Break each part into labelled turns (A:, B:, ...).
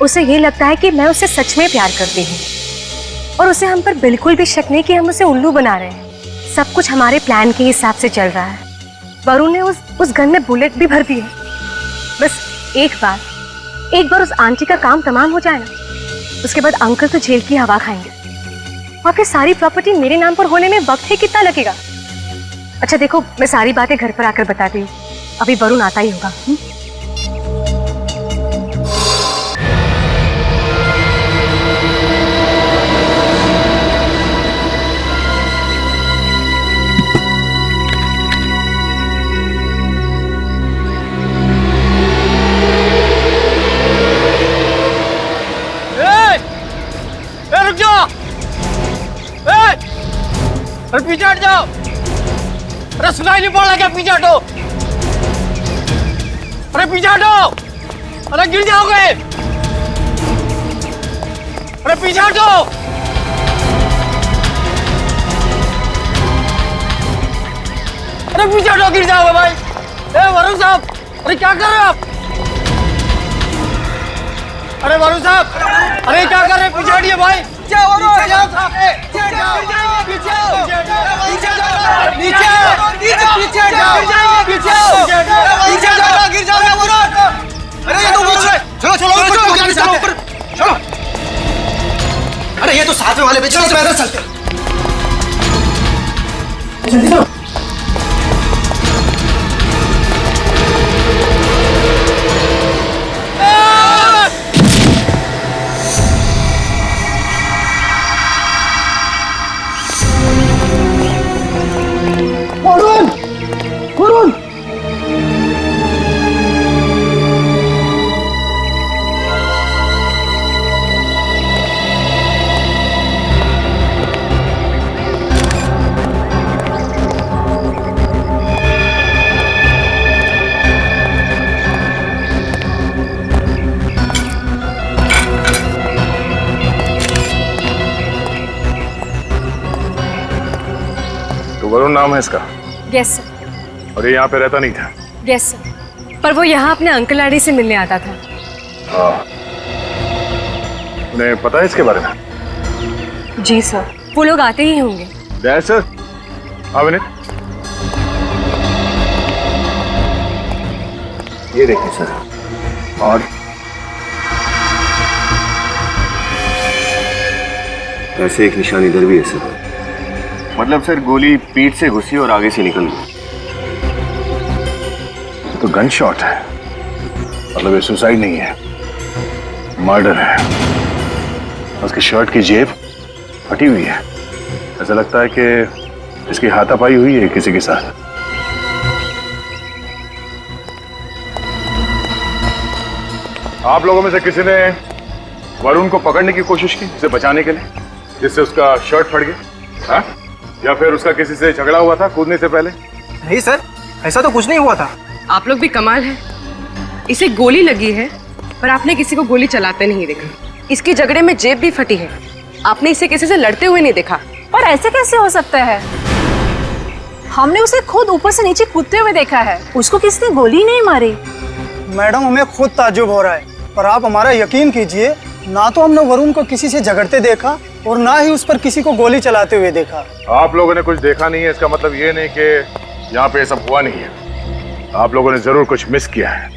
A: उसे ये लगता है कि मैं उसे सच में प्यार करती हूँ और उसे हम पर बिल्कुल भी शक नहीं कि हम उसे उल्लू बना रहे हैं। सब कुछ हमारे प्लान के हिसाब से चल रहा है। वरुण ने उस गन में बुलेट भी भर दी है। बस एक बार उस आंटी का काम तमाम हो जाए ना, उसके बाद अंकल तो जेल की हवा खाएंगे और फिर सारी प्रॉपर्टी मेरे नाम पर होने में वक्त ही कितना लगेगा। अच्छा देखो, मैं सारी बातें घर पर आकर बताती हूँ, अभी वरुण आता ही होगा।
B: रुक जाओ, अरे पीछे हट जाओ। अरे सुनाई नहीं पड़ रहा क्या? पीछे हटो, अरे पीछे हटो, अरे गिर जाओगे। अरे पीछे हटो, अरे पीछे हटो, गिर जाओगे भाई। वरुण साहब, अरे क्या कर रहे हो आप? अरे वरुण साहब, अरे क्या कर रहे हैं? पीछे हटिए भाई।
C: अरे ये तो साथ में वाले बेच रहे हैं, चलते हैं।
D: वरुण नाम है इसका?
A: Yes sir.
D: और ये यहाँ पे रहता नहीं था?
A: यस सर, पर वो यहाँ अपने अंकल आंटी से मिलने आता था।
D: हाँ, उन्हें पता है इसके बारे में?
A: जी सर, वो लोग आते ही होंगे।
D: Yes, sir. हाँ विनीत, ये देखिए सर, और
E: ऐसे एक निशान इधर भी है सर।
D: मतलब सर गोली पीठ से घुसी और आगे से निकल गई। तो गन शॉट है, मतलब ये सुसाइड नहीं है, मर्डर है। उसकी शर्ट की जेब फटी हुई है, ऐसा लगता है कि इसकी हाथापाई हुई है किसी के साथ। आप लोगों में से किसी ने वरुण को पकड़ने की कोशिश की, उसे बचाने के लिए, जिससे उसका शर्ट फट गया? हाँ? या फिर उसका किसी से झगड़ा हुआ था कूदने से पहले?
C: नहीं सर, ऐसा तो कुछ नहीं हुआ था।
F: आप लोग भी कमाल है, इसे गोली लगी है पर आपने किसी को गोली चलाते नहीं देखा। इसकी झगड़े में जेब भी फटी है, आपने इसे किसी से लड़ते हुए नहीं देखा।
G: और ऐसे कैसे हो सकता है? हमने उसे खुद ऊपर से नीचे कूदते हुए देखा है, उसको किसी ने गोली नहीं मारी।
H: मैडम, हमें खुद ताज्जुब हो रहा है, पर आप हमारा यकीन कीजिए, ना तो हमने वरुण को किसी से झगड़ते देखा और ना ही उस पर किसी को गोली चलाते हुए देखा।
D: आप लोगों ने कुछ देखा नहीं है, इसका मतलब ये नहीं कि यहाँ पे ये सब हुआ नहीं है। आप लोगों ने जरूर कुछ मिस किया है।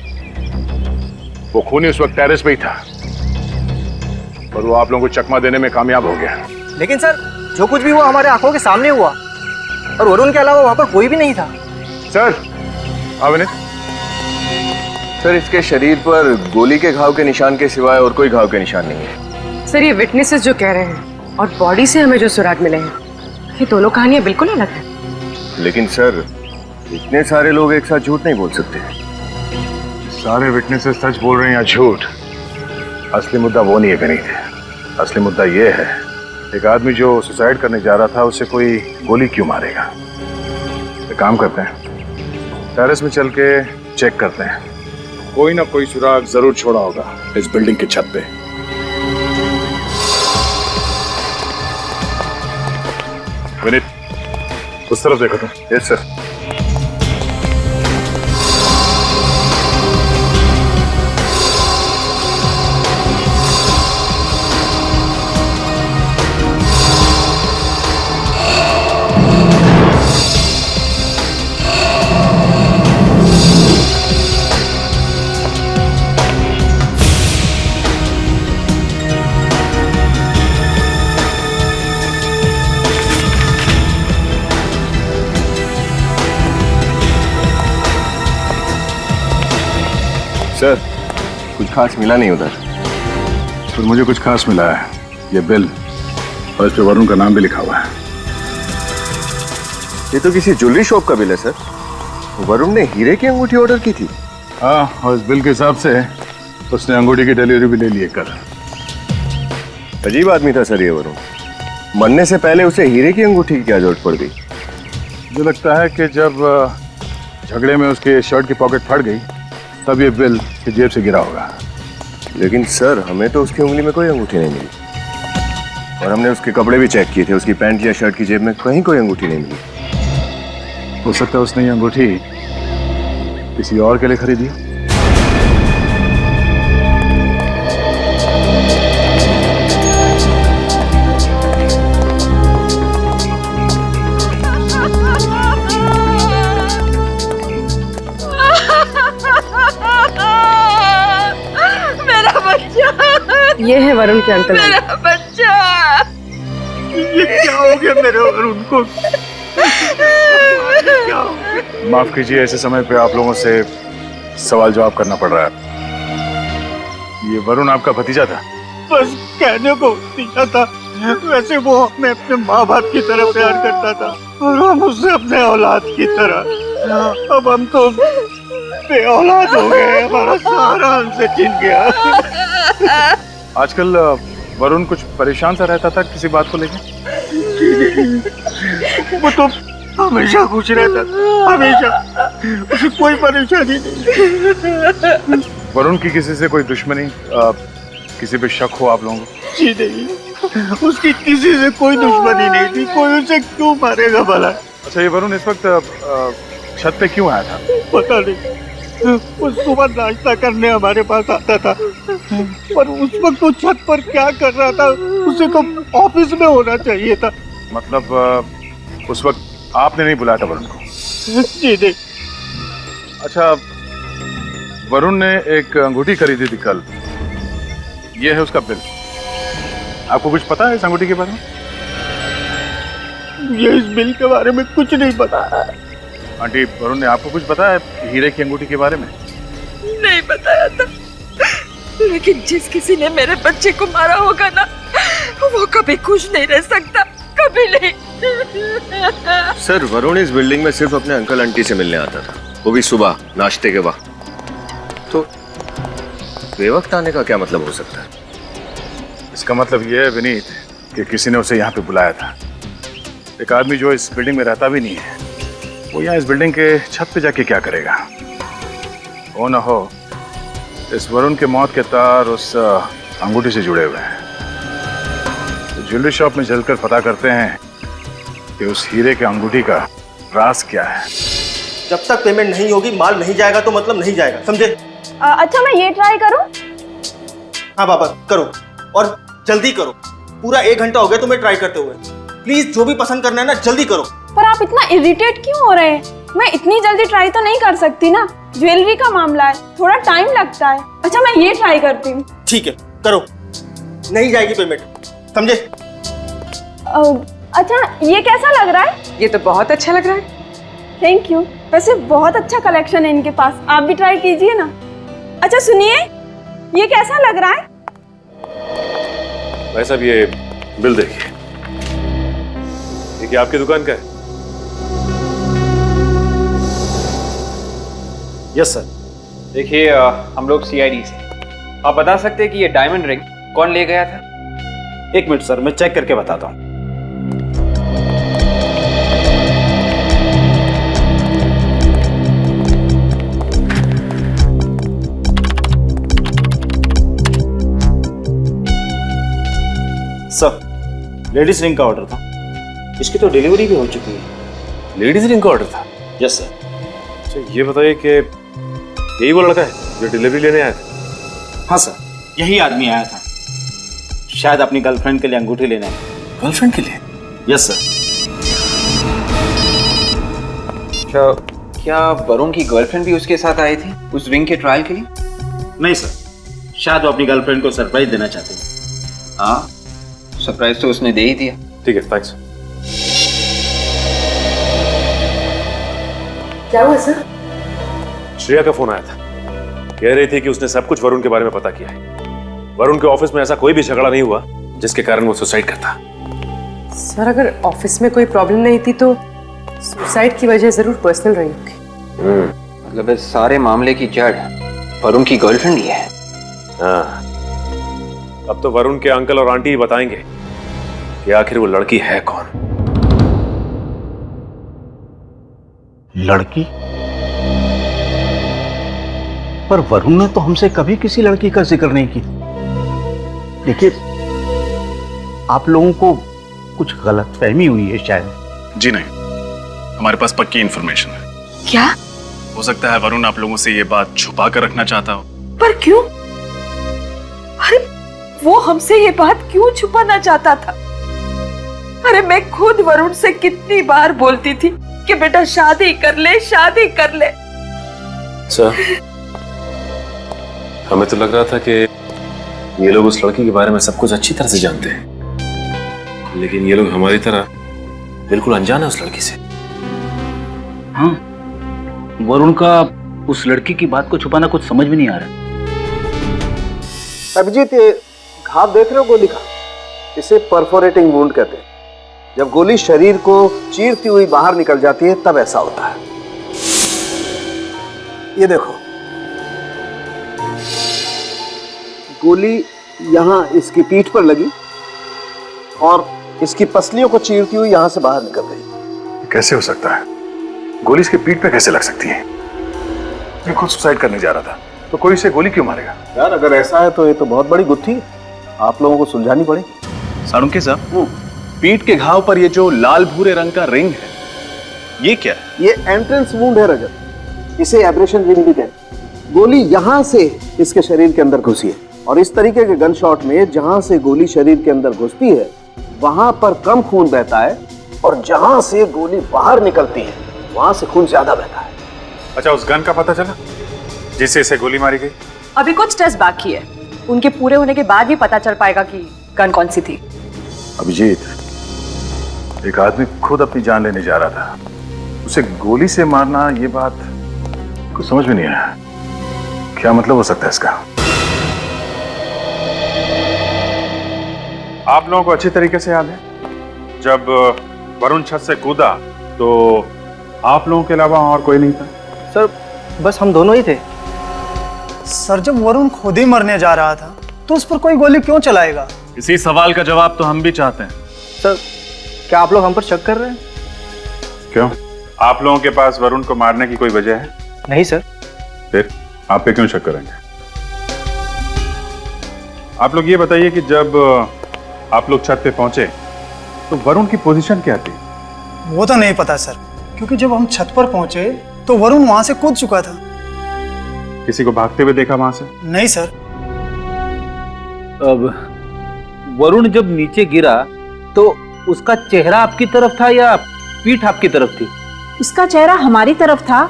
D: वो खूनी उस वक्त टेरेस पे ही था, पर वो आप लोगों को चकमा देने में कामयाब हो गया।
C: लेकिन सर, जो कुछ भी हुआ हमारे आंखों के सामने हुआ और वरुण के अलावा वहां पर कोई भी नहीं था।
D: सर, विनीत,
E: सर इसके शरीर पर गोली के घाव के निशान के सिवाय और कोई घाव के निशान नहीं है।
F: सर ये विटनेसेस जो कह रहे हैं और बॉडी से हमें जो सुराग मिले हैं, ये दोनों कहानियां बिल्कुल अलग हैं।
E: लेकिन सर, इतने सारे लोग एक साथ झूठ नहीं बोल सकते।
D: सारे विटनेसेस सच बोल रहे हैं या झूठ, असली मुद्दा वो नहीं है विनीत। असली मुद्दा ये है, एक आदमी जो सुसाइड करने जा रहा था, उसे कोई गोली क्यों मारेगा? एक काम करते हैं, टेरेस में चल के चेक करते हैं, कोई ना कोई सुराग जरूर छोड़ा होगा इस बिल्डिंग की छत पे। विनीत, उस तरफ देखो तुम। Yes sir.
E: खास मिला नहीं उधर।
D: फिर मुझे कुछ खास मिला है, ये बिल, और इस पे वरुण का नाम भी लिखा हुआ है।
E: ये तो किसी ज्वेलरी शॉप का बिल है सर। वरुण ने हीरे की अंगूठी ऑर्डर की थी।
D: हाँ, और इस बिल के हिसाब से उसने अंगूठी की डिलीवरी भी ले ली है कल।
E: अजीब आदमी था सर ये वरुण। मरने से पहले उसे हीरे की अंगूठी की क्या जरूरत पड़ गई?
D: मुझे लगता है कि जब झगड़े में उसके शर्ट की पॉकेट फट गई तब ये बिल की जेब से गिरा होगा।
E: लेकिन सर हमें तो उसकी उंगली में कोई अंगूठी नहीं मिली, और हमने उसके कपड़े भी चेक किए थे, उसकी पैंट या शर्ट की जेब में कहीं कोई अंगूठी नहीं मिली।
D: हो सकता है उसने ये अंगूठी किसी और के लिए खरीदी।
F: ये है वरुण के अंकल।
B: मेरा बच्चा, ये क्या हो गया मेरे वरुण को? क्या हो गया?
D: माफ कीजिए, ऐसे समय पे आप लोगों से सवाल जवाब करना पड़ रहा है। ये वरुण आपका भतीजा था?
B: बस कहने को भतीजा था, वैसे वो हमें अपने माँ बाप की तरह प्यार करता था और हम उससे अपने औलाद की तरह। अब हम तो बे औलाद हो गए, हमारा सारा हमसे छिन गया।
D: आजकल वरुण कुछ परेशान सा रहता था किसी बात को लेकर?
B: वो तो हमेशा खुश रहता था, हमेशा, उसे कोई परेशानी नहीं।
D: वरुण की किसी से कोई दुश्मनी, किसी पे शक हो आप लोगों को?
B: जी नहीं, उसकी किसी से कोई दुश्मनी नहीं थी, कोई उसे क्यों मारेगा भला?
D: अच्छा, ये वरुण इस वक्त छत पे क्यों आया था?
B: पता नहीं, वो सुबह नाश्ता करने हमारे पास आता था, पर उस वक्त वो छत पर क्या कर रहा था उसे तो ऑफिस में होना चाहिए था।
D: मतलब उस वक्त आपने नहीं बुलाया था वरुण को?
B: जी नहीं।
D: अच्छा, वरुण ने एक अंगूठी खरीदी थी कल, ये है उसका बिल। आपको कुछ पता है इस अंगूठी के बारे में?
B: ये इस बिल के बारे में कुछ नहीं पता।
D: आंटी, वरुण ने आपको कुछ बताया हीरे की अंगूठी के बारे में?
I: नहीं बताया था, लेकिन जिस किसी ने मेरे बच्चे को मारा होगा ना, वो कभी खुश नहीं रह सकता, कभी नहीं।
E: सर वरुण इस बिल्डिंग में सिर्फ अपने अंकल आंटी से मिलने आता था, वो भी सुबह नाश्ते के वक्त। तो बेवक्त आने का क्या मतलब हो सकता है?
D: इसका मतलब यह है विनीत कि किसी ने उसे यहाँ पे बुलाया था। एक आदमी जो इस बिल्डिंग में रहता भी नहीं है, वो यहाँ इस बिल्डिंग के छत पे जाके क्या करेगा? हो ना हो इस वरुण के मौत के तार उस अंगूठी से जुड़े हुए हैं। तो ज्वेलरी शॉप में चलकर पता करते हैं कि उस हीरे के अंगूठी का राज क्या है।
C: जब तक पेमेंट नहीं होगी माल नहीं जाएगा तो मतलब नहीं जाएगा, समझे?
G: अच्छा मैं ये ट्राई करूं?
C: हाँ बाबा करो, और जल्दी करो। पूरा 1 घंटा हो गया तुम्हें ट्राई करते हुए। प्लीज जो भी पसंद करना है ना जल्दी करो।
G: पर आप इतना इरिटेट क्यों हो रहे हैं? मैं इतनी जल्दी ट्राई तो नहीं कर सकती ना, ज्वेलरी का मामला है, थोड़ा टाइम लगता है। अच्छा मैं ये ट्राई करती हूँ।
C: ठीक है करो, नहीं जाएगी पेमेंट, समझे?
G: अच्छा ये कैसा लग रहा है?
F: ये तो बहुत अच्छा लग रहा है।
G: Thank you. वैसे बहुत अच्छा कलेक्शन है इनके पास, आप भी ट्राई कीजिए ना। अच्छा सुनिए, ये कैसा लग रहा है?
J: भाई साहब ये बिल देखिए, ये क्या आपकी दुकान का है?
K: Yes sir. देखिए हम लोग सीआईडी से, आप बता सकते हैं कि ये डायमंड रिंग कौन ले गया था?
C: 1 मिनट सर, मैं चेक करके बताता हूँ। सर लेडीज रिंग का ऑर्डर था, इसकी तो डिलीवरी भी हो चुकी है।
J: लेडीज रिंग का ऑर्डर था?
C: Yes sir.
J: अच्छा ये बताइए कि यही वो लड़का है जो डिलीवरी लेने आया था?
C: हाँ सर, यही आदमी आया था, शायद अपनी गर्लफ्रेंड के लिए अंगूठी लेने।
J: गर्लफ्रेंड के लिए?
C: Yes sir.
K: अच्छा क्या वरुण की गर्लफ्रेंड भी उसके साथ आई थी उस रिंग के ट्रायल के लिए?
C: नहीं सर, शायद वो अपनी गर्लफ्रेंड को सरप्राइज देना चाहते हैं।
K: हाँ सरप्राइज तो उसने दे ही दिया।
J: ठीक है, थैंक्स।
F: क्या हुआ सर?
J: श्रेया का फोन आया था, कह रही थी कि उसने सब कुछ वरुण के बारे में पता किया है। वरुण के ऑफिस में ऐसा कोई भी झगड़ा नहीं हुआ जिसके कारण वो सुसाइड करता।
F: सर अगर ऑफिस में कोई प्रॉब्लम नहीं थी तो सुसाइड की वजह जरूर पर्सनल रही होगी।
K: मतलब इस सारे मामले की जड़ वरुण की गर्लफ्रेंड ही है।
J: हाँ, अब तो वरुण के अंकल और आंटी ही बताएंगे कि आखिर वो लड़की है कौन।
B: लड़की? पर वरुण ने तो हमसे कभी किसी लड़की का जिक्र नहीं किया। देखिए, आप लोगों को कुछ गलतफहमी हुई है शायद।
D: जी नहीं, हमारे पास पक्की इंफॉर्मेशन है।
I: क्या?
D: हो सकता है वरुण आप लोगों से ये बात छुपा कर रखना चाहता हो।
I: पर क्यों? अरे वो हमसे ये बात क्यों छुपाना चाहता था? अरे मैं खुद वरुण से कितनी बार बोलती थी कि बेटा शादी कर ले, शादी कर ले।
J: सर, हमें तो लग रहा था कि ये लोग उस लड़की के बारे में सब कुछ अच्छी तरह से जानते हैं, लेकिन ये लोग हमारी तरह बिल्कुल अनजान है उस लड़की से।
B: हाँ, वरुण का उस लड़की की बात को छुपाना कुछ समझ में नहीं आ रहा।
L: अभिजीत, ये घाव देख रहे हो गोली का? इसे परफोरेटिंग वुंड कहते हैं। जब गोली शरीर को चीरती हुई बाहर निकल जाती है तब ऐसा होता है। ये देखो, गोली यहां इसकी पीठ पर लगी और इसकी पसलियों को चीरती हुई यहां से बाहर निकल गई।
D: कैसे हो सकता है? गोली इसके पीठ पे कैसे लग सकती है? ये खुद सुसाइड करने जा रहा था, तो कोई इसे गोली क्यों मारेगा?
L: यार, अगर ऐसा है तो ये तो बहुत बड़ी गुत्थी है, आप लोगों को सुलझानी पड़ेगी।
M: साळुंखे साहब, पीठ के घाव पर ये जो लाल भूरे रंग का रिंग है, ये क्या है?
L: ये एंट्रेंस वुंड है रजत, इसे एब्रेशन रिंग भी कहते हैं। गोली यहां से इसके शरीर के अंदर घुसी है और इस तरीके के गन शॉट में जहां से गोली शरीर के अंदर घुसती है वहां पर कम खून बहता है और जहां से गोली बाहर निकलती है वहां से खून ज्यादा बहता है।
D: अच्छा, उस गन का पता चला जिससे इसे गोली मारी गई?
F: अभी कुछ टेस्ट बाकी है, उनके पूरे होने के बाद ही पता चल पाएगा कि गन कौन सी थी।
D: अभिजीत, एक आदमी खुद अपनी जान लेने जा रहा था, उसे गोली से मारना, ये बात कुछ समझ में नहीं आया। क्या मतलब हो सकता है इसका? आप लोगों को अच्छी तरीके से याद है जब वरुण छत से कूदा तो आप लोगों के अलावा और कोई नहीं था?
H: सर, बस हम दोनों ही थे। सर, जब वरुण खुद ही मरने जा रहा था तो उस पर कोई गोली क्यों चलाएगा?
M: इसी सवाल का जवाब तो हम भी चाहते हैं।
H: सर, क्या आप लोग हम पर शक कर रहे हैं?
D: क्यों? आप लोगों के पास वरुण को मारने की कोई वजह है?
H: नहीं सर।
D: फिर आप पे क्यों शक करेंगे? आप लोग ये बताइए कि जब आप लोग छत पे पहुंचे तो वरुण की पोजीशन क्या थी?
H: वो तो नहीं पता सर, क्योंकि जब हम छत पर पहुंचे तो वरुण वहां से कूद चुका था।
D: किसी को भागते हुए देखा वहां से?
H: नहीं सर।
B: अब वरुण जब नीचे गिरा तो उसका चेहरा आपकी तरफ था या पीठ आपकी तरफ थी?
G: उसका चेहरा हमारी तरफ था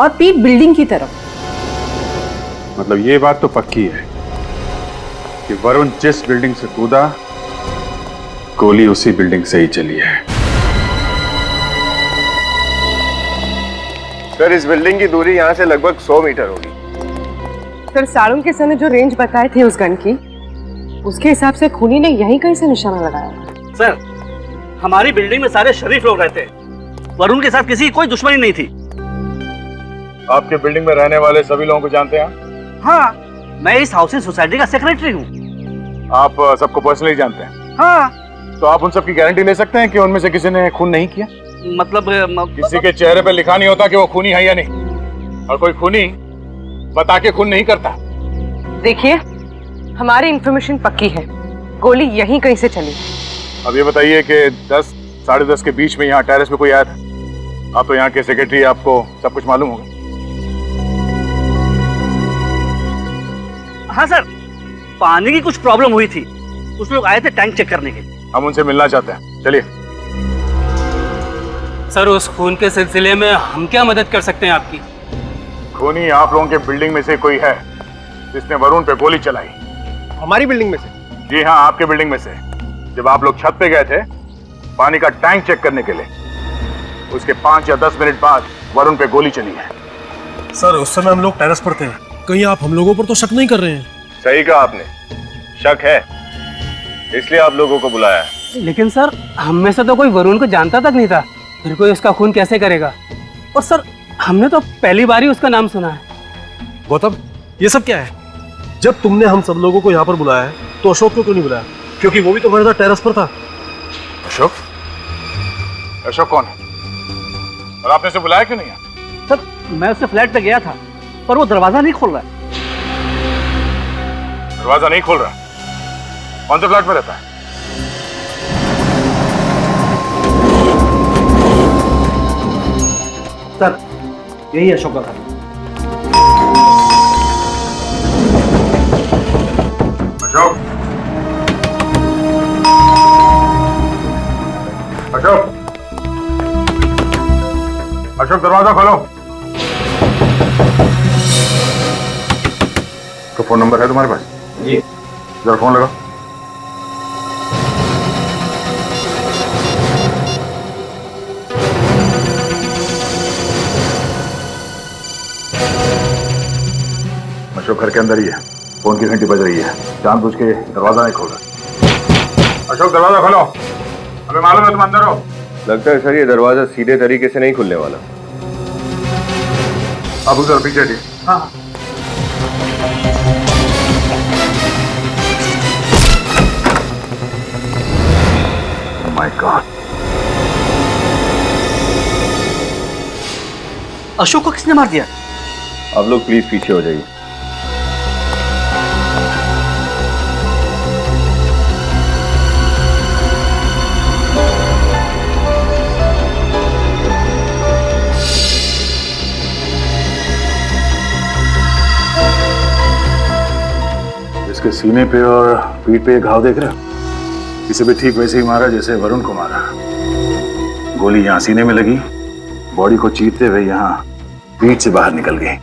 G: और पीठ बिल्डिंग की तरफ।
D: मतलब ये बात तो पक्की है कि वरुण जिस बिल्डिंग से कूदा गोली उसी बिल्डिंग से ही चली है।
E: सर, इस बिल्डिंग की दूरी यहाँ से लगभग 100 मीटर होगी।
F: सर, साळुंखे सर ने जो रेंज बताए थे उस गन की, उसके हिसाब से खूनी ने यहीं कहीं से निशाना लगाया।
B: सर, हमारी बिल्डिंग में सारे शरीफ लोग रहते हैं, वरुण के साथ किसी की कोई दुश्मनी नहीं थी।
D: आपके बिल्डिंग में रहने वाले सभी लोगों को जानते हैं?
B: हाँ, मैं इस हाउसिंग सोसाइटी का सेक्रेटरी हूँ।
D: आप सबको पर्सनली जानते हैं?
B: हाँ।
D: तो आप उन सबकी गारंटी ले सकते हैं कि उनमें से किसी ने खून नहीं किया?
B: मतलब
D: किसी के चेहरे पे लिखा नहीं होता कि वो खूनी है या नहीं, और कोई खूनी बता के खून नहीं करता।
F: देखिए, हमारी इंफॉर्मेशन पक्की है, गोली यहीं कहीं से चली।
D: अब ये बताइए कि 10 साढ़े 10 के बीच में यहाँ टेरेस पे कोई आया था? आप तो यहाँ के सेक्रेटरी, आपको सब कुछ मालूम होगा।
B: हाँ सर, पानी की कुछ प्रॉब्लम हुई थी, कुछ लोग आए थे टैंक चेक करने के लिए।
D: हम उनसे मिलना चाहते हैं, चलिए।
N: सर, उस खून के सिलसिले में हम क्या मदद कर सकते हैं आपकी?
D: खूनी आप लोगों के बिल्डिंग में से कोई है जिसने वरुण पे गोली चलाई?
C: हमारी बिल्डिंग में से?
D: जी हाँ, आपके बिल्डिंग में से। जब आप लोग छत पे गए थे पानी का टैंक चेक करने के लिए, उसके 5 या 10 मिनट बाद वरुण पे गोली चली है।
C: सर, उस समय हम लोग टेरेस पर थे
O: कहीं आप हम लोगों पर तो शक नहीं कर रहे हैं?
D: सही कहा आपने, शक है, इसलिए आप लोगों को बुलाया है।
N: लेकिन सर, हम में से तो कोई वरुण को जानता तक नहीं था, फिर कोई उसका खून कैसे करेगा? और सर, हमने तो पहली बार ही उसका नाम सुना है।
O: गौतम, ये सब क्या है? जब तुमने हम सब लोगों को यहाँ पर बुलाया है तो अशोक को क्यों नहीं बुलाया? क्योंकि वो भी तो हमारे साथ टेरेस पर था।
D: अशोक? अशोक कौन है और आपने उसे बुलाया क्यों नहीं है?
N: सर, मैं उससे फ्लैट पे गया था पर वो दरवाजा नहीं खोल रहा है।
D: दरवाजा नहीं खोल रहा? कौन से फ्लैट में रहता है?
N: सर, यही अशोक का घर।
D: अशोक, अशोक, अशोक दरवाजा खोलो। तो फोन नंबर है तुम्हारे पास?
N: जी।
D: जरा फोन लगाओ। अशोक घर के अंदर ही है, फोन की घंटी बज रही है, जानबूझ के दरवाजा नहीं खोल रहा। अशोक दरवाजा खोलो, हमें मालूम है तुम अंदर हो।
E: लगता है सर ये दरवाजा सीधे तरीके से नहीं खुलने वाला।
D: अब उधर पीछे हटिए।
N: हाँ।
D: माय गॉड,
N: अशोक को किसने मार दिया?
E: आप लोग प्लीज पीछे हो जाइए।
D: इसके सीने पे और पीठ पे घाव देख रहे हो? इसे भी ठीक वैसे ही मारा जैसे वरुण को मारा। गोली यहाँ सीने में लगी, बॉडी को चीरते हुए यहाँ पीठ से बाहर निकल गई।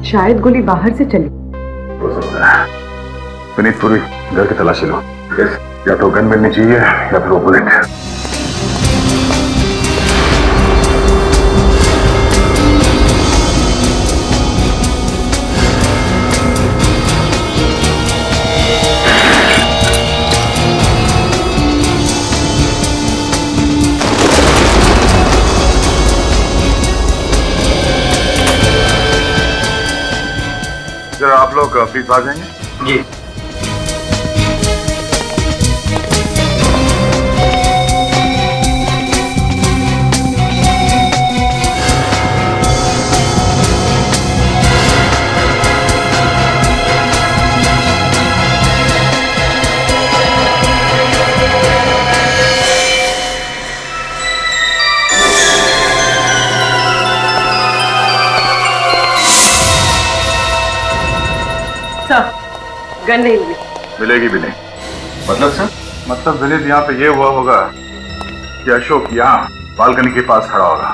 F: शायद गोली बाहर से चली।
D: हो सकता है। विनीत, पूरी घर की तलाशी लो, या तो गन मिलनी चाहिए या फिर वो बुलेट। जरा आप लोग प्लीज आ जाएंगे।
N: जी।
F: गन नहीं मिली।
D: मिलेगी भी नहीं। मतलब सर? मतलब विनीत, यहाँ पे ये हुआ होगा कि अशोक यहाँ बालकनी के पास खड़ा होगा,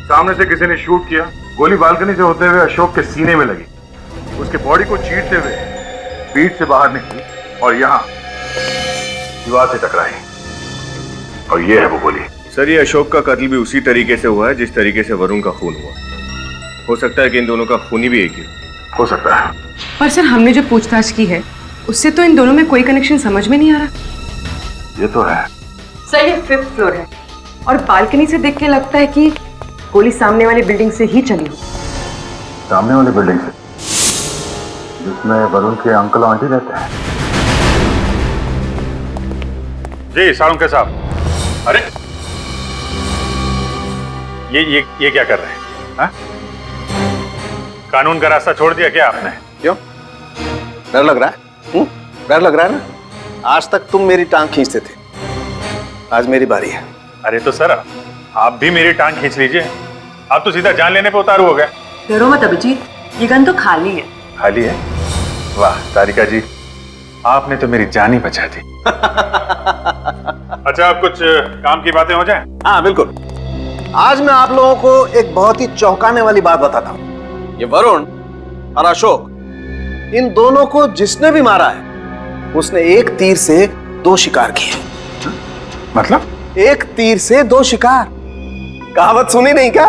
D: सामने से किसी ने शूट किया, गोली बालकनी से होते हुए अशोक के सीने में लगी, उसके बॉडी को चीरते हुए पीठ से बाहर निकली और यहाँ दीवार से टकराई, और ये है वो गोली।
E: सर, ये अशोक का कत्ल भी उसी तरीके से हुआ है जिस तरीके से वरुण का खून हुआ। हो सकता है कि इन दोनों का खूनी भी एक ही
D: हो सकता है।
F: पर सर, हमने जो पूछताछ की है उससे तो इन दोनों में कोई कनेक्शन समझ में नहीं आ रहा।
D: ये तो है
F: सर, ये 5th फ्लोर है और बालकनी से देख के लगता है कि गोली सामने वाली बिल्डिंग से ही चली हो।
D: सामने वाली बिल्डिंग से, जिसमें वरुण के अंकल आंटी रहते हैं?
P: जी साळुंखे साहब। अरे ये क्या कर रहे हैं? हा? कानून का रास्ता छोड़ दिया क्या आपने?
L: क्यों, डर लग रहा है? डर लग रहा है ना? आज तक तुम मेरी टांग खींचते थे, आज मेरी बारी है।
P: अरे तो सर, आप भी मेरी टांग खींच लीजिए, आप तो सीधा जान लेने पे उतारू हो गए।
F: डरो मत अभिजीत, ये गन तो खाली है।
P: खाली है? वाह तारिका जी, आपने तो मेरी जान ही बचा दी। अच्छा, अब कुछ काम की बातें हो जाएं?
L: हाँ बिल्कुल। आज मैं आप लोगों को एक बहुत ही चौंकाने वाली बात बताता हूं। ये वरुण और अशोक, इन दोनों को जिसने भी मारा है उसने एक तीर से 2 शिकार किए।
P: मतलब?
L: एक तीर से 2 शिकार। कहावत सुनी नहीं क्या?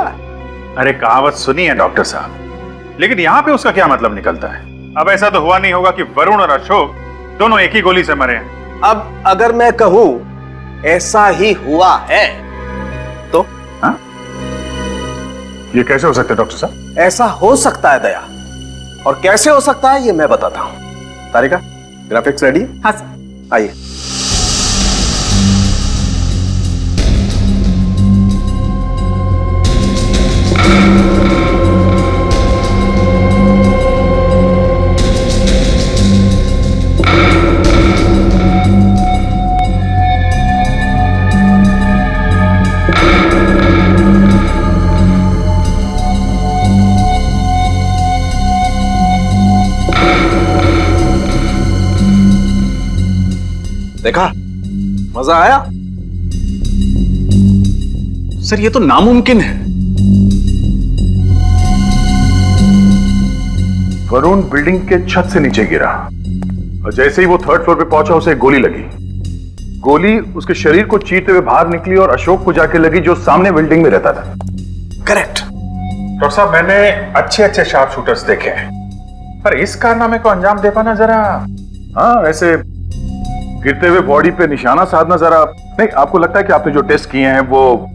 P: अरे कहावत सुनी है डॉक्टर साहब, लेकिन यहाँ पे उसका क्या मतलब निकलता है? अब ऐसा तो हुआ नहीं होगा कि वरुण और अशोक दोनों एक ही गोली से मरे हैं।
L: अब अगर मैं कहूं ऐसा ही हुआ है तो?
P: हाँ? ये कैसे हो सकता है डॉक्टर साहब?
L: ऐसा हो सकता है दया, और कैसे हो सकता है ये मैं बताता हूं। तारिका, ग्राफिक्स रेडी?
N: हाँ सर।
L: आइए। देखा, मजा आया?
M: सर ये तो नामुमकिन है।
D: वरुण बिल्डिंग के छत से नीचे गिरा और जैसे ही वो 3rd फ्लोर पे पहुंचा उसे एक गोली लगी। गोली उसके शरीर को चीरते हुए बाहर निकली और अशोक को जाके लगी जो सामने बिल्डिंग में रहता था।
L: करेक्ट।
P: डॉक्टर साहब, मैंने अच्छे अच्छे शार्प शूटर्स देखे हैं, पर इस कारनामे को अंजाम दे पाना जरा।
D: हाँ, वैसे गिरते हुए बॉडी पे निशाना साधना जरा नहीं। आपको लगता है कि आपने जो टेस्ट किए हैं वो?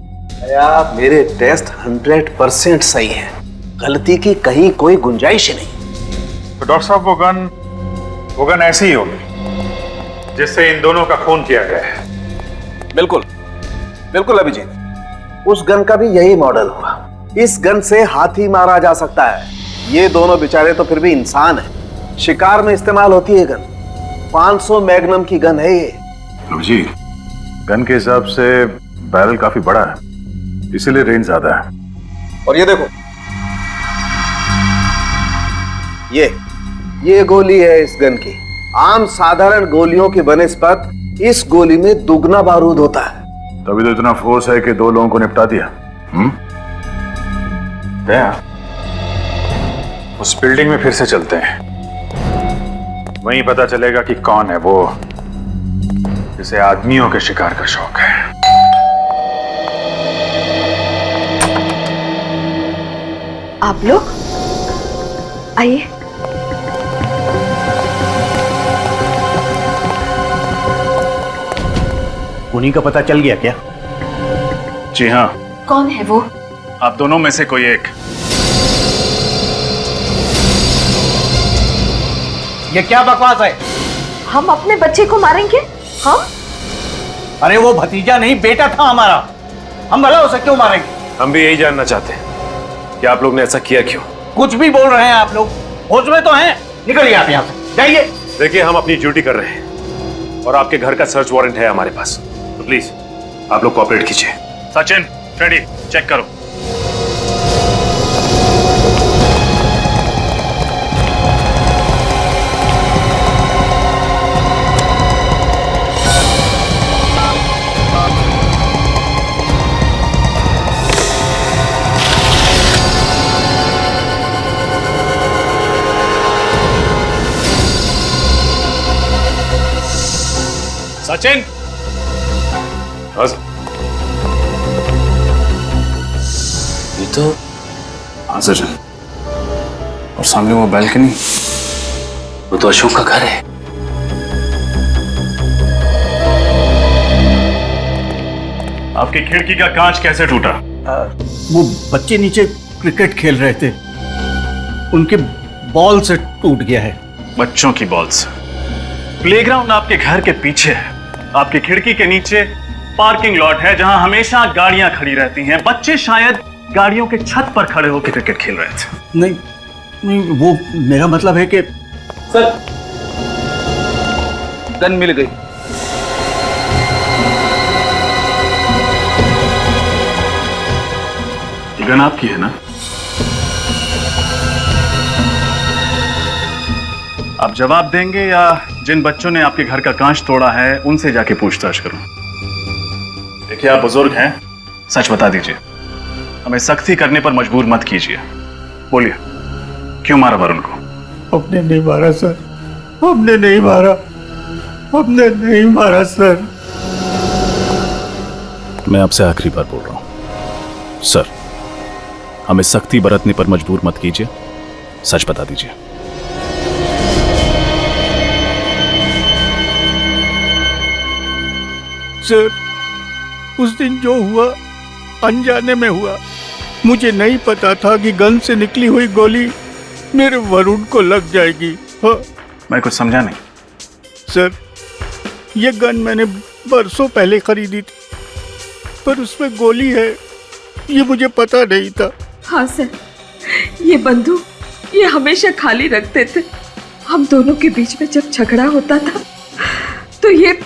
L: यार मेरे टेस्ट 100% सही है, गलती की कहीं कोई गुंजाइश ही नहीं।
P: तो डॉक्टर साहब, वो गन ऐसी ही होगी जिससे इन दोनों का खून किया गया है।
L: बिल्कुल बिल्कुल अभिजीत, उस गन का भी यही मॉडल होगा। इस गन से हाथी मारा जा सकता है। ये दोनों बेचारे तो फिर भी इंसान है। शिकार में इस्तेमाल होती है गन। 500 मैग्नम की गन है ये।
D: जी, गन के हिसाब से बैरल काफी बड़ा है, इसीलिए रेंज ज्यादा है।
L: और ये देखो, ये गोली है इस गन की। आम साधारण गोलियों की बनस्पत इस गोली में दुगना बारूद होता है।
D: तभी तो इतना फोर्स है कि 2 लोगों को निपटा दिया।
P: दया, उस बिल्डिंग में फिर से चलते हैं, वहीं पता चलेगा कि कौन है वो जिसे आदमियों के शिकार का शौक है।
I: आप लोग आइए।
B: उन्हीं का पता चल गया क्या?
P: जी हाँ।
I: कौन है वो?
P: आप दोनों में से कोई एक।
B: ये क्या बकवास है?
I: हम अपने बच्चे को मारेंगे? हम?
B: अरे वो भतीजा नहीं, बेटा था हमारा। हम भला उसे क्यों मारेंगे?
J: हम भी यही जानना चाहते हैं कि आप लोग ने ऐसा किया क्यों।
B: कुछ भी बोल रहे हैं आप लोग, होश में तो हैं? निकलिए आप यहाँ से, जाइए।
J: देखिए, हम अपनी ड्यूटी कर रहे हैं और आपके घर का सर्च वारंट है हमारे पास, तो प्लीज आप लोग कोऑपरेट कीजिए।
P: सचिन, फ्रेडी, चेक करो।
J: सचिन, ये तो
M: हाँ सचिन, और सामने वो बैल्कनी,
J: वो तो अशोक का घर है।
P: आपकी खिड़की का कांच कैसे टूटा?
B: वो बच्चे नीचे क्रिकेट खेल रहे थे, उनके बॉल से टूट गया है।
P: बच्चों की बॉल से? प्लेग्राउंड आपके घर के पीछे है, आपकी खिड़की के नीचे पार्किंग लॉट है जहां हमेशा गाड़ियां खड़ी रहती हैं। बच्चे शायद गाड़ियों के छत पर खड़े होकर क्रिकेट खेल रहे थे।
B: नहीं नहीं, वो मेरा मतलब है कि
M: सर गन मिल गई।
P: ये गन आपकी है ना? आप जवाब देंगे या जिन बच्चों ने आपके घर का कांच तोड़ा है उनसे जाके पूछताछ करूं? देखिए, आप बुजुर्ग हैं, सच बता दीजिए। हमें सख्ती करने पर मजबूर मत कीजिए। बोलिए, क्यों मारा वरुण को?
B: हमने नहीं मारा सर, हमने नहीं मारा, हमने नहीं मारा सर।
P: मैं आपसे आखिरी बार बोल रहा हूं सर, हमें सख्ती बरतने पर मजबूर मत कीजिए, सच बता दीजिए।
B: सर, उस दिन जो हुआ अनजाने में हुआ। मुझे नहीं पता था कि गन से निकली हुई गोली मेरे वरुण को लग जाएगी। हाँ।
P: मैं कुछ समझा नहीं।
B: सर, ये गन मैंने बरसों पहले खरीदी थी, पर उसमें गोली है ये मुझे पता नहीं था।
I: हाँ सर, ये बंदूक ये हमेशा खाली रखते थे। हम दोनों के बीच में जब झगड़ा होता था तो ये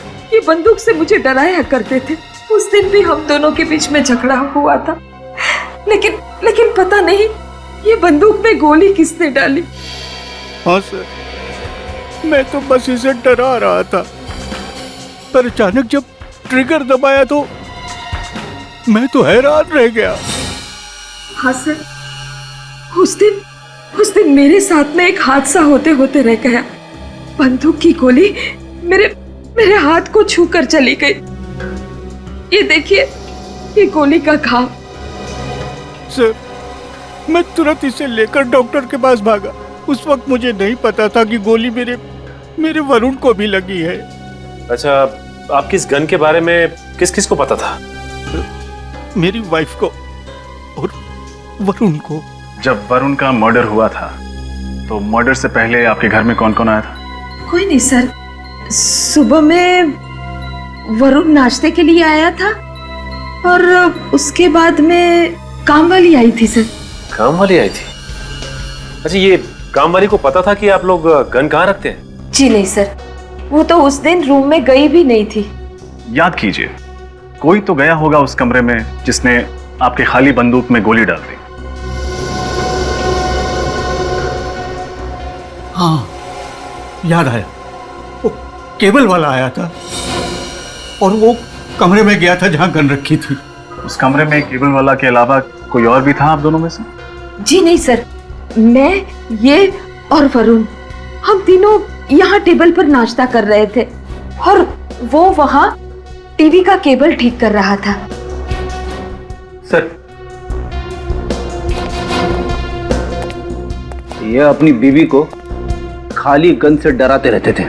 I: बंदूक से मुझे डराया करते थे। उस दिन भी हम दोनों के बीच में झगड़ा हुआ था, लेकिन पता नहीं ये बंदूक में गोली किसने डाली।
B: हाँ सर, मैं तो बस इसे डरा रहा था, पर अचानक जब ट्रिगर दबाया तो मैं तो हैरान रह गया।
I: हाँ सर, उस दिन मेरे साथ में एक हादसा होते होते रह गया। बंदूक की गोली मेरे हाथ को छूकर चली गई। ये देखिए, ये गोली का घाव।
B: सर, मैं तुरंत इसे लेकर डॉक्टर के पास भागा। उस वक्त मुझे नहीं पता था कि गोली मेरे वरुण को भी लगी है।
J: अच्छा, आपकी इस गन के बारे में किस किस को पता था?
B: मेरी वाइफ को और वरुण को।
P: जब वरुण का मर्डर हुआ था तो मर्डर से पहले आपके घर में कौन कौन आया था?
I: कोई नहीं सर, सुबह में वरुण नाश्ते के लिए आया था और उसके बाद में काम वाली आई थी सर।
J: काम वाली आई थी? अच्छा, ये काम वाली को पता था कि आप लोग गन कहाँ रखते हैं?
I: जी नहीं सर, वो तो उस दिन रूम में गई भी नहीं थी।
P: याद कीजिए, कोई तो गया होगा उस कमरे में जिसने आपके खाली बंदूक में गोली डाल दी।
B: हाँ, याद आया, वो केबल वाला आया था और वो कमरे में गया था जहां गन रखी थी।
P: उस कमरे में केबल वाला के अलावा कोई और भी था आप दोनों में से?
I: जी नहीं सर, मैं, ये और वरुण, हम तीनों यहाँ टेबल पर नाश्ता कर रहे थे और वो वहाँ टीवी का केबल ठीक कर रहा था।
Q: सर, ये अपनी बीवी को खाली गन से डराते रहते थे।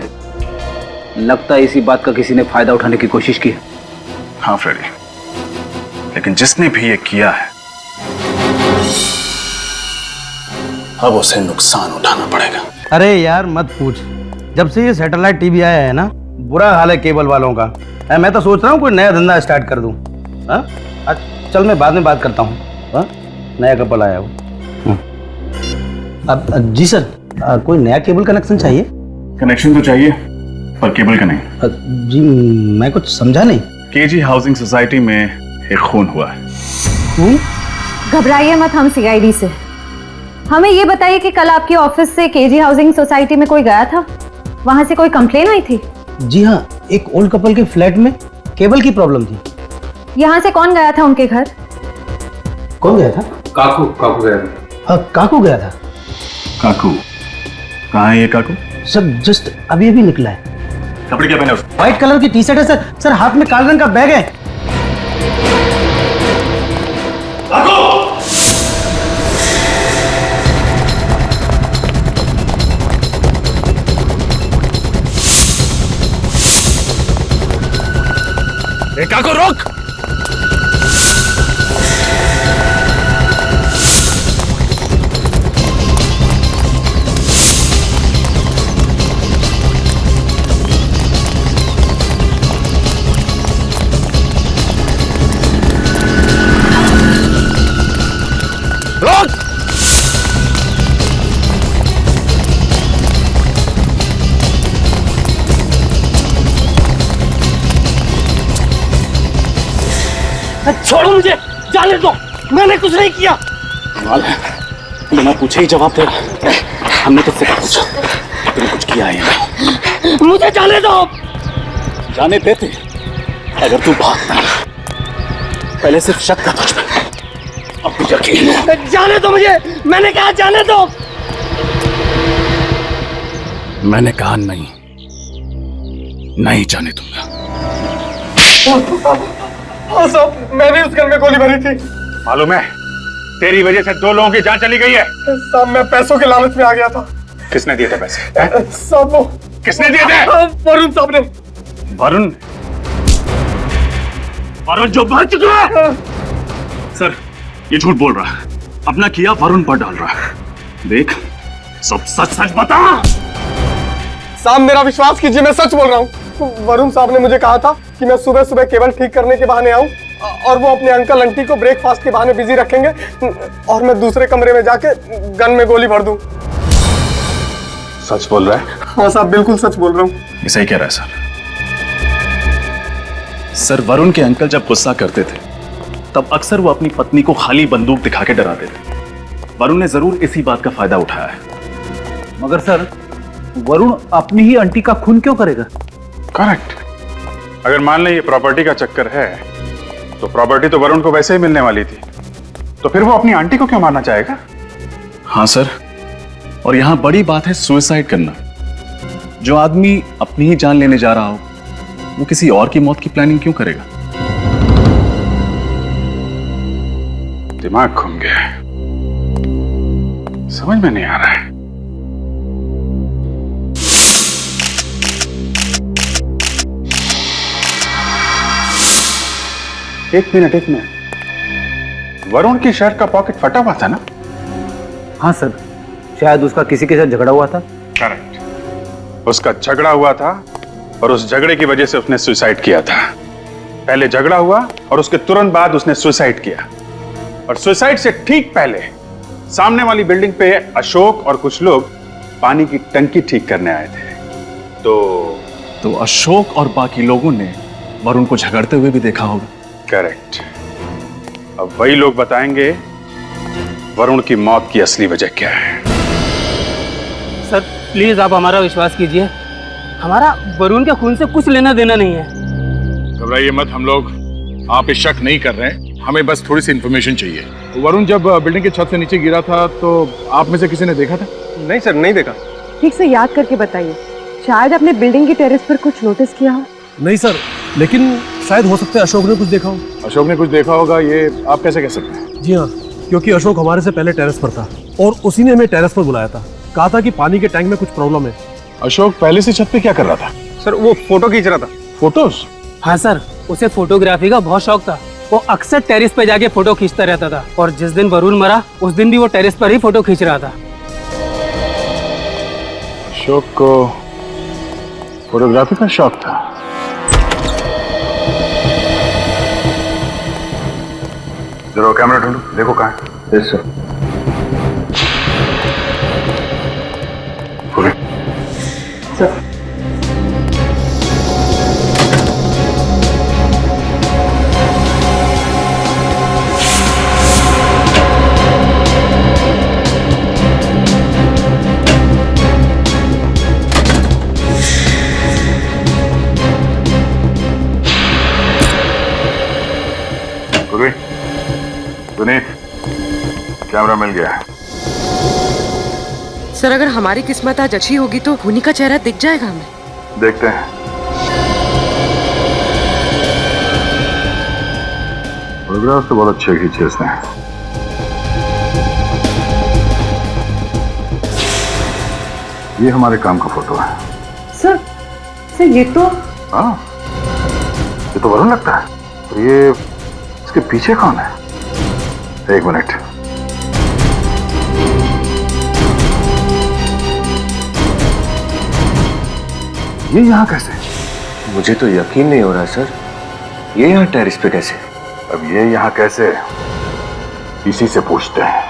Q: लगता है इसी बात का किसी ने फायदा उठाने की कोशिश की।
P: हाँ फ्रेडी, लेकिन जिसने भी ये किया है अब उसे नुकसान उठाना पड़ेगा।
R: अरे यार मत पूछ, जब से ये सैटेलाइट टीवी आया है ना, बुरा हाल है केबल वालों का। मैं तो सोच रहा हूँ कोई नया धंधा स्टार्ट कर दूँ। हाँ, चल मैं बाद में बात करता हूँ। हाँ, नया कपल आया वो। अब जी सर, कोई नया केबल कनेक्शन चाहिए?
P: कनेक्शन तो चाहिए पर केबल का नहीं।
R: जी मैं कुछ समझा नहीं।
P: केजी हाउसिंग सोसाइटी में एक खून हुआ है।
S: घबराइए मत, हम सीआईडी से। हमें ये बताइए कि कल आपके ऑफिस से केजी हाउसिंग सोसाइटी में कोई गया था? वहां से कोई कंप्लेन आई थी?
R: जी हाँ, एक ओल्ड कपल के फ्लैट में केबल की प्रॉब्लम थी।
S: यहाँ से कौन गया था उनके घर?
R: कौन गया था?
Q: काकू गया था।
R: काकू गया था।
P: काकू कहाँ है ये काकू?
R: सर जस्ट अभी निकला है।
P: कपड़े क्या पहने उसने?
R: व्हाइट कलर की टी शर्ट है सर। सर हाथ में काले रंग का बैग है।
P: काकू रोक!
N: छोड़ो मुझे, जाने दो, मैंने कुछ नहीं किया।
P: कमाल है, बिना पूछे ही जवाब दे रहा। हमने तुझसे क्या पूछा? तूने कुछ किया है या नहीं?
N: मुझे जाने दो।
P: जाने देते अगर तू भागता ना। पहले सिर्फ शक था तुझ पे, अब भी यकीन।
N: जाने दो मुझे, मैंने कहा जाने दो।
P: मैंने कहा नहीं, नहीं जाने दूंगा।
O: हाँ साहब, मैंने उस घर में गोली भरी थी।
D: मालूम है, तेरी वजह से 2 लोगों की जान चली गई है।
O: साहब मैं पैसों के लालच में आ गया था।
D: किसने दिए थे पैसे?
O: साहब वो
D: किसने दिए थे?
O: वरुण साहब ने।
P: वरुण? वरुण जो मर चुका है। सर ये झूठ बोल रहा है, अपना किया वरुण पर डाल रहा है। देख सब सच सच बता।
O: साहब मेरा विश्वास कीजिए, मैं सच बोल रहा हूँ। वरुण साहब ने मुझे कहा था कि मैं सुबह सुबह केबल ठीक करने के बहाने आऊं और वो अपने अंकल आंटी को ब्रेकफास्ट के बहाने बिजी रखेंगे और मैं दूसरे कमरे में जाके गन में गोली भर दूं।
D: सच बोल रहा है?
O: हाँ साहब, बिल्कुल सच बोल रहा हूँ।
P: ये सही कह रहा है सर। सर वरुण के अंकल जब गुस्सा करते थे तब अक्सर वो अपनी पत्नी को खाली बंदूक दिखा के डराते थे। वरुण ने जरूर इसी बात का फायदा उठाया है।
Q: मगर सर वरुण अपनी ही आंटी का खून क्यों करेगा?
D: करेक्ट। अगर मान लें ये प्रॉपर्टी का चक्कर है तो प्रॉपर्टी तो वरुण को वैसे ही मिलने वाली थी, तो फिर वो अपनी आंटी को क्यों मारना चाहेगा?
P: हाँ सर, और यहां बड़ी बात है सुसाइड करना। जो आदमी अपनी ही जान लेने जा रहा हो वो किसी और की मौत की प्लानिंग क्यों करेगा?
D: दिमाग घूम गया, समझ में नहीं आ रहा है। एक मिनट, वरुण की शर्ट का पॉकेट फटा हुआ था ना?
Q: हाँ सर, शायद उसका किसी के साथ झगड़ा हुआ था।
D: करेक्ट, उसका झगड़ा हुआ था और उस झगड़े की वजह से उसने सुसाइड किया था। पहले झगड़ा हुआ और उसके तुरंत बाद उसने सुसाइड किया, और सुसाइड से ठीक पहले सामने वाली बिल्डिंग पे अशोक और कुछ लोग पानी की टंकी ठीक करने आए थे। तो
P: अशोक और बाकी लोगों ने वरुण को झगड़ते हुए भी देखा होगा।
D: करेक्ट। अब वही लोग बताएंगे वरुण की मौत की असली वजह क्या है।
N: सर प्लीज आप हमारा विश्वास कीजिए, हमारा वरुण के खून से कुछ लेना देना नहीं है।
D: घबराइए मत, हम लोग आप पे शक नहीं कर रहे हैं, हमें बस थोड़ी सी इंफॉर्मेशन चाहिए। वरुण जब बिल्डिंग की छत से नीचे गिरा था तो आप में से किसी ने देखा था?
F: नहीं सर, नहीं देखा। ठीक से याद करके बताइए, शायद आपने बिल्डिंग की टेरेस पर कुछ नोटिस किया हो।
O: नहीं सर, लेकिन शायद हो सकता है अशोक ने कुछ देखा हो।
D: अशोक ने कुछ देखा होगा, ये आप कैसे कह सकते हैं?
O: जी हाँ, क्योंकि अशोक हमारे से पहले टेरेस पर था और उसी ने हमें टेरेस पर बुलाया था। कहा था कि पानी के टैंक में कुछ प्रॉब्लम है।
D: अशोक पहले से छत पे क्या कर रहा था?
O: सर वो फोटो खींच रहा था।
D: फोटोज?
N: हाँ सर, उसे फोटोग्राफी का बहुत शौक था। वो अक्सर टेरेस पे जाके फोटो खींचता रहता था, और जिस दिन वरुण मरा उस दिन भी वो टेरेस पर ही फोटो खींच रहा था।
D: अशोक को फोटोग्राफी का शौक था। जरा कैमरा ढूंढो, देखो कहाँ है। Yes sir.
O: Sir
D: Sunit, camera मिल गया।
F: सर अगर हमारी किस्मत आज अच्छी होगी तो भूनी का चेहरा दिख जाएगा हमें।
D: देखते हैं। फोटोग्राफ तो बहुत अच्छे खींचे इसने। ये हमारे काम का फोटो है।
F: सर ये तो
D: हाँ, ये तो वरुण लगता है। तो ये इसके पीछे कौन है? एक मिनट, ये यहाँ कैसे?
E: मुझे तो यकीन नहीं हो रहा सर, ये यहाँ टेरेस पे कैसे?
D: अब ये यहाँ कैसे, इसी से पूछते हैं।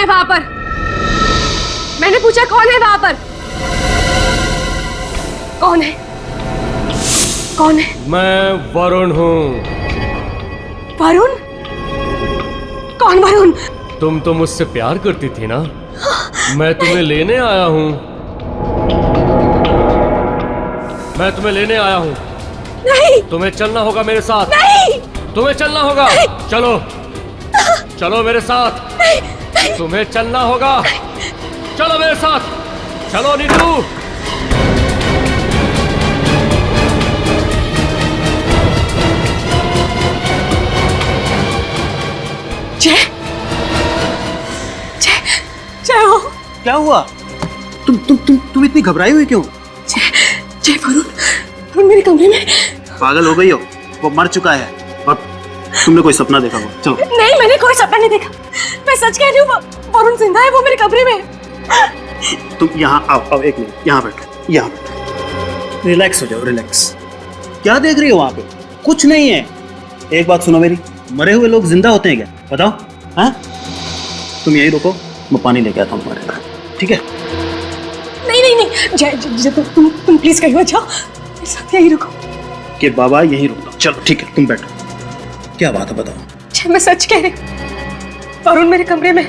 F: है वहां पर? मैंने पूछा कौन है वहां पर? कौन है? कौन है?
T: मैं वरुण हूँ।
F: वरुण? कौन वरुण?
T: तुम तो मुझसे प्यार करती थी ना, मैं तुम्हें लेने आया हूँ। मैं तुम्हें लेने आया हूँ।
F: नहीं।
T: तुम्हें चलना होगा मेरे साथ।
F: नहीं।
T: तुम्हें चलना होगा।
F: नहीं।
T: चलो चलो मेरे साथ।
F: नहीं। नहीं।
T: तुम्हें चलना होगा। चलो मेरे साथ। चलो नीतू।
F: जय जय जय हो।
C: क्या हुआ? तुम इतनी घबराई हुई क्यों?
F: जय वरुण मेरे कमरे में।
C: पागल हो गई हो? वो मर चुका है और तुमने कोई सपना देखा होगा। चलो।
F: नहीं, मैंने कोई सपना नहीं देखा। मैं सच कह रही हूँ, वरुण जिंदा है, वो मेरे कमरे में है।
C: तुम यहाँ आओ, एक मिनट यहाँ बैठो, यहाँ बैठो। रिलैक्स हो जाओ, रिलैक्स। क्या देख रही हो वहाँ पे? कुछ नहीं है। एक बात सुनो मेरी, मरे हुए लोग जिंदा होते हैं क्या? बताओ। हाँ, तुम यही रुको, मैं पानी लेके आता हूँ तुम्हारे घर, ठीक है?
F: नहीं जय तुम प्लीज कहीं मत जाओ, मेरे साथ यहीं रुको।
C: कि बाबा यहीं रुकता। चलो ठीक है, तुम बैठो। क्या बात है बताओ।
F: जय मैं सच कह रही, वरुण मेरे कमरे में।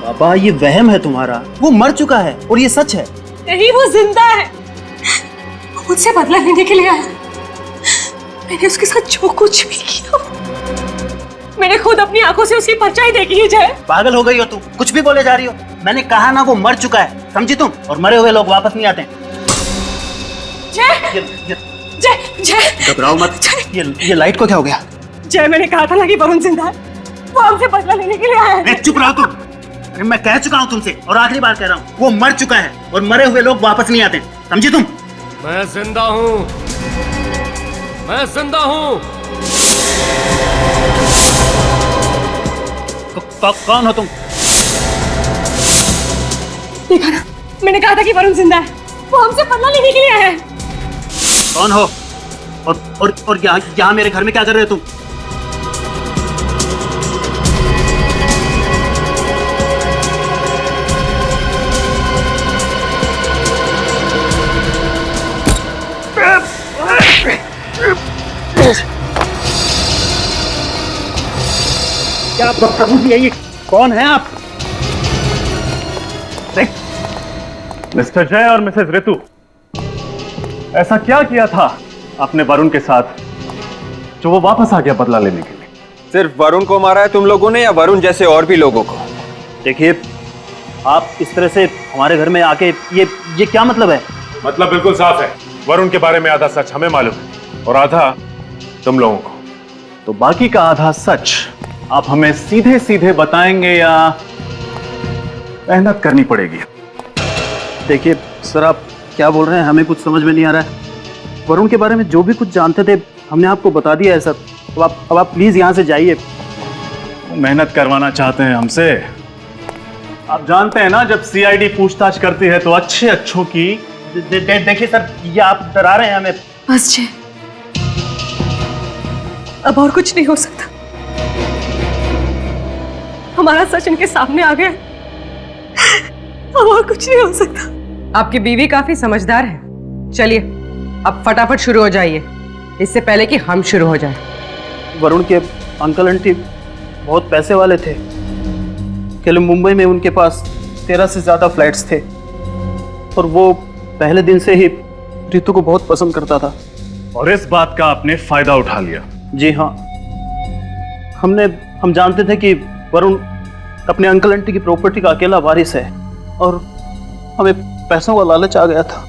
C: बाबा ये वहम है तुम्हारा, वो मर चुका है और ये सच है।
F: नहीं, वो जिंदा है। वो मुझसे बदला लेने के लिए आया। मैंने उसके साथ जो कुछ भी किया, मैंने खुद अपनी आंखों से उसकी परछाई देखी है। जय
C: पागल हो गई हो तुम, कुछ भी बोले जा रही हो। मैंने कहा ना वो मर चुका है, समझी तुम? और मरे हुए लोग वापस नहीं आते।
F: जय
C: घबराओ मत। ये लाइट को क्या हो गया?
F: जय मैंने कहा था ना कि वरुण जिंदा है, वो हमसे बदला लेने के लिए आया है।
C: चुप रहो तुम। अरे मैं कह चुका हूँ तुमसे और आखिरी बार कह रहा हूँ, वो मर चुका है और मरे हुए लोग वापस नहीं आते, समझी तुम?
T: मैं जिंदा हूँ, मैं जिंदा हूँ।
C: कौन हो तुम?
F: देखा ना, मैंने कहा था कि वरुण जिंदा है, वो हमसे बदला लेने के लिए आया है।
C: कौन हो? और यहाँ मेरे घर में क्या कर रहे हो तुम? क्या बदतमीजी है ये? कौन है आप?
P: मिस्टर जय और मिसेस ऋतु, ऐसा क्या किया था आपने वरुण के साथ जो वो वापस आ गया बदला लेने के लिए?
K: सिर्फ वरुण को मारा है तुम लोगों ने या वरुण जैसे और भी लोगों को?
C: देखिए, आप इस तरह से हमारे घर में आके ये क्या मतलब है?
D: मतलब बिल्कुल साफ है। वरुण के बारे में आधा सच हमें मालूम है और आधा तुम लोगों को।
P: तो बाकी का आधा सच आप हमें सीधे सीधे बताएंगे या मेहनत करनी पड़ेगी?
C: देखिए सर, आप क्या बोल रहे हैं, हमें कुछ समझ में नहीं आ रहा है। वरुण के बारे में जो भी कुछ जानते थे हमने आपको बता दिया है सर। अब आप प्लीज यहाँ से जाइए।
P: मेहनत करवाना चाहते हैं हमसे? आप जानते हैं ना, जब सीआईडी पूछताछ करती है तो अच्छों की।
C: देखिए सर, ये आप डरा रहे हैं हमें।
F: बस जय, अब और कुछ नहीं हो सकता। हमारा सच इनके सामने आ गया, अब और कुछ नहीं हो सकता।
U: आपकी बीवी काफी समझदार है। चलिए अब फटाफट शुरू हो जाइए, इससे पहले कि हम शुरू हो जाए।
C: वरुण के अंकल आंटी बहुत पैसे वाले थे। कल मुंबई में उनके पास 13 से ज्यादा फ्लैट्स थे और वो पहले दिन से ही रितु को बहुत पसंद करता था।
P: और इस बात का आपने फायदा उठा लिया?
C: जी हाँ, हम जानते थे कि वरुण अपने अंकल आंटी की प्रॉपर्टी का अकेला वारिस है और हमें पैसों का लालच आ गया था।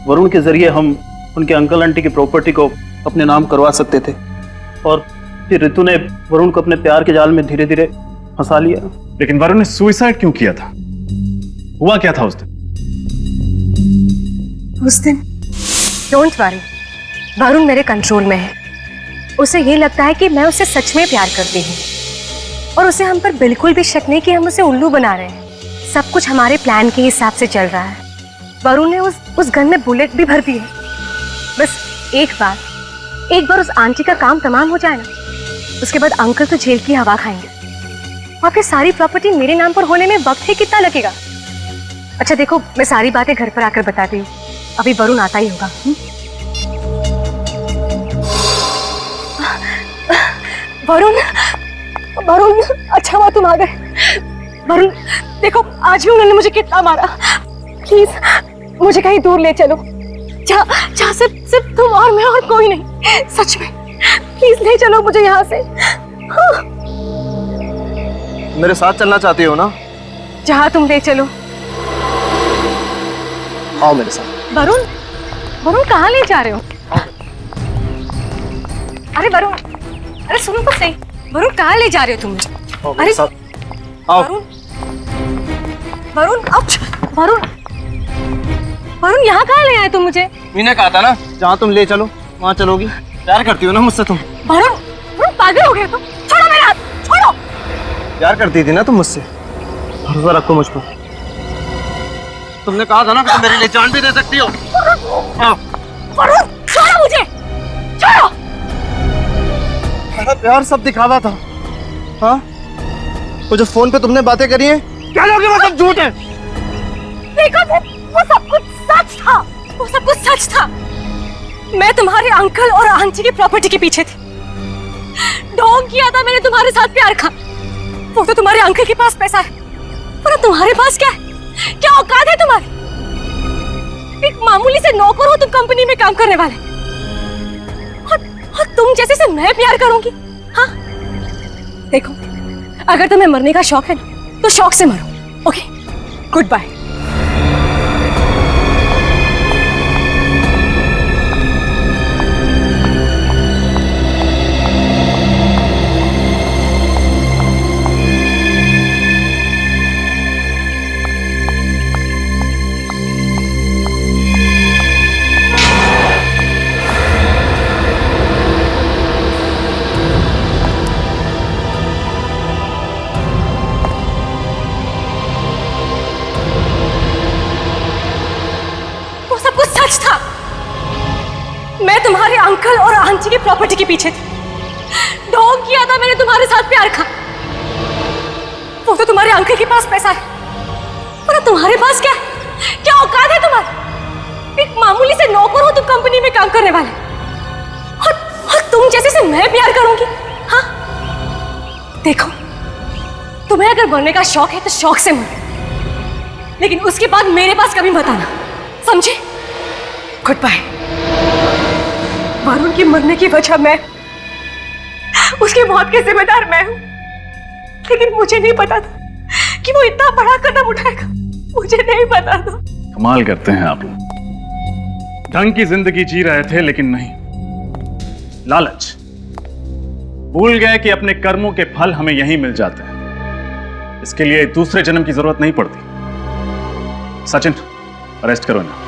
C: वरुण के जरिए हम उनके अंकल आंटी की प्रॉपर्टी को अपने नाम करवा सकते थे और फिर रितु ने वरुण को अपने प्यार के जाल में धीरे धीरे फंसा लिया।
P: लेकिन वरुण ने सुसाइड क्यों किया था? हुआ क्या था उस दिन?
A: डोंट वरी, वरुण मेरे कंट्रोल में है। उसे ये लगता है कि मैं उसे सच में प्यार करती हूँ और उसे हम पर बिल्कुल भी शक नहीं कि हम उसे उल्लू बना रहे हैं। सब कुछ हमारे प्लान के हिसाब से चल रहा है। वरुण ने उस गन में बुलेट भी भर दी है। बस एक बार उस आंटी का काम तमाम हो जाए ना, उसके बाद अंकल तो जेल की हवा खाएंगे। और फिर सारी प्रॉपर्टी मेरे नाम पर होने में वक्त ही कितना लगेगा? अच्छा देखो, मैं सारी बातें घर पर आकर बताती हूँ, अभी वरुण आता ही होगा। वरुण, वरुण, अच्छा हुआ तुम आ गए। वरुण देखो, आज भी उन्होंने मुझे कितना मारा। प्लीज मुझे कहीं दूर ले चलो, जहाँ सिर्फ तुम और मैं और कोई नहीं। सच में प्लीज ले चलो मुझे यहाँ से। हाँ।
B: मेरे साथ चलना चाहती हो ना?
A: जहाँ तुम ले चलो।
B: आओ मेरे साथ।
A: वरुण, वरुण कहाँ ले जा रहे हो? अरे वरुण, अरे सुनो तो सही, वरुण कहाँ ले जा रहे हो तुम मुझे?
B: अरे आओ।
A: वरुण, वरुण, वरुण, वरुण यहाँ कहाँ ले आए तुम मुझे?
B: मैंने कहा था ना, जहाँ तुम ले चलो वहाँ चलोगी। प्यार करती हो ना मुझसे तुम?
A: वरुण, वरुण पागल हो गए तुम? छोड़ो मेरा हाथ, छोड़ो।
B: प्यार करती थी ना तुम मुझसे, भरोसा रखो मुझ पर। तुमने कहा था ना कि तुम मेरे लिए जान भी दे सकती हो।
A: वरुण छोड़ो मुझे, छोड़ो।
B: मेरा प्यार सब दिखावा था। हाँ, वो जो फोन पे तुमने बातें करी हैं, क्या लोगे वो सब झूठ है।
A: देखो वो सब कुछ सच था, वो सब कुछ सच था। मैं तुम्हारे अंकल और आंटी की प्रॉपर्टी के पीछे थी। ढोंग किया था मैंने तुम्हारे साथ प्यार का। वो तो तुम्हारे अंकल के पास पैसा है, पर तुम्हारे पास क्या है? क्या औकात है तुम्हारी? एक मामूली से नौकर हो तुम कंपनी में काम करने वाले, और तुम जैसे से मैं प्यार करूंगी? हाँ देखो, अगर तुम्हें मरने का शौक है ना, तो शौक से मरो। Okay, goodbye. मैं तुम्हारे अंकल और आंटी की प्रॉपर्टी के पीछे थी। ढोंग किया था मैंने तुम्हारे साथ प्यार का। वो तो तुम्हारे अंकल के पास पैसा है, पर तुम्हारे पास क्या है? क्या औकात है तुम्हारी? एक मामूली से नौकर हो तुम कंपनी में काम करने वाले, और तुम जैसे से मैं प्यार करूंगी? हाँ देखो, तुम्हें अगर मरने का शौक है तो शौक से मरो, लेकिन उसके बाद मेरे पास कभी मत आना, समझे? Good bye. वरुण की मरने की वजह मैं, उसकी मौत के जिम्मेदार मैं हूं, लेकिन मुझे नहीं पता था कि वो इतना बड़ा कदम उठाएगा। मुझे नहीं पता था।
P: कमाल करते हैं आप लोग। ढंग की जिंदगी जी रहे थे, लेकिन नहीं, लालच। भूल गए कि अपने कर्मों के फल हमें यहीं मिल जाते हैं। इसके लिए दूसरे जन्म की जरूरत नहीं पड़ती। सचिन, अरेस्ट करो ना।